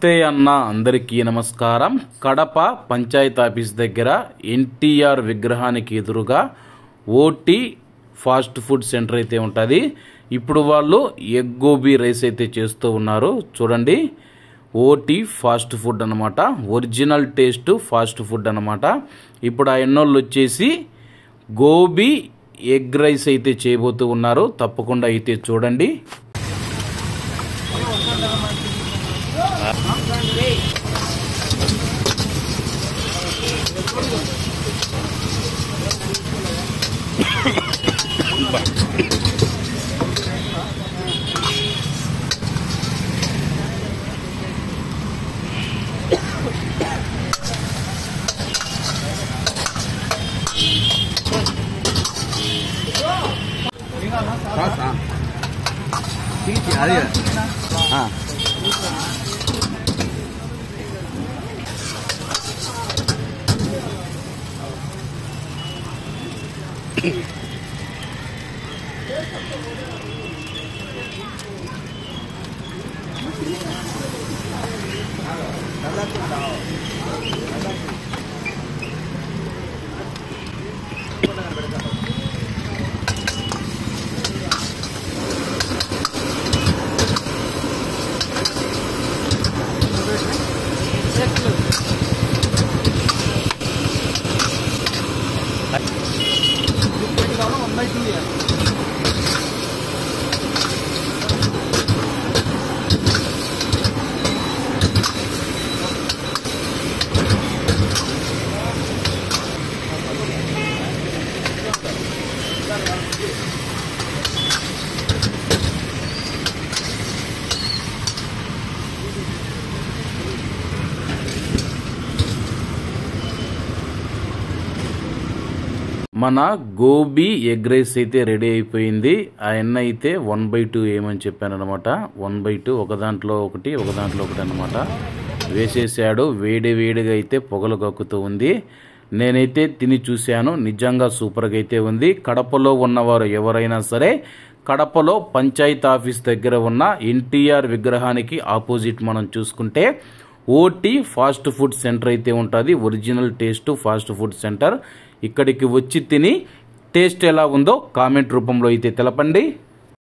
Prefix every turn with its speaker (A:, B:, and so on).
A: నమస్తే అన్న, అందరికీ నమస్కారం. కడప పంచాయత్ ఆఫీస్ దగ్గర ఎన్టీఆర్ విగ్రహానికి ఎదురుగా ఓటీ ఫాస్ట్ ఫుడ్ సెంటర్ అయితే ఉంటుంది. ఇప్పుడు వాళ్ళు ఎగ్ గోబీ రైస్ అయితే చేస్తూ ఉన్నారు. చూడండి, ఓటీ ఫాస్ట్ ఫుడ్ అనమాట, ఒరిజినల్ టేస్ట్ ఫాస్ట్ ఫుడ్ అనమాట. ఇప్పుడు ఆ ఎన్నోళ్ళు వచ్చేసి గోబీ ఎగ్ రైస్ అయితే చేయబోతూ ఉన్నారు. తప్పకుండా అయితే చూడండి. మన గోబీ ఎగ్ రైస్ అయితే రెడీ అయిపోయింది. ఆయన అయితే 1/2 ఏమని చెప్పాను అనమాట. 1/2 ఒక దాంట్లో ఒకటి అనమాట వేసేసాడు. వేడిగా అయితే పొగలు కక్కుతూ ఉంది. నేనైతే తిని చూశాను, నిజంగా సూపర్గా అయితే ఉంది. కడపలో ఉన్నవారు ఎవరైనా సరే, కడపలో పంచాయత్ ఆఫీస్ దగ్గర ఉన్న ఎన్టీఆర్ విగ్రహానికి ఆపోజిట్ మనం చూసుకుంటే ఓటీ ఫాస్ట్ ఫుడ్ సెంటర్ అయితే ఉంటుంది. Original taste fast food centre. ఇక్కడికి వచ్చి తిని టేస్ట్ ఎలా ఉందో కామెంట్ రూపంలో అయితే తెలపండి.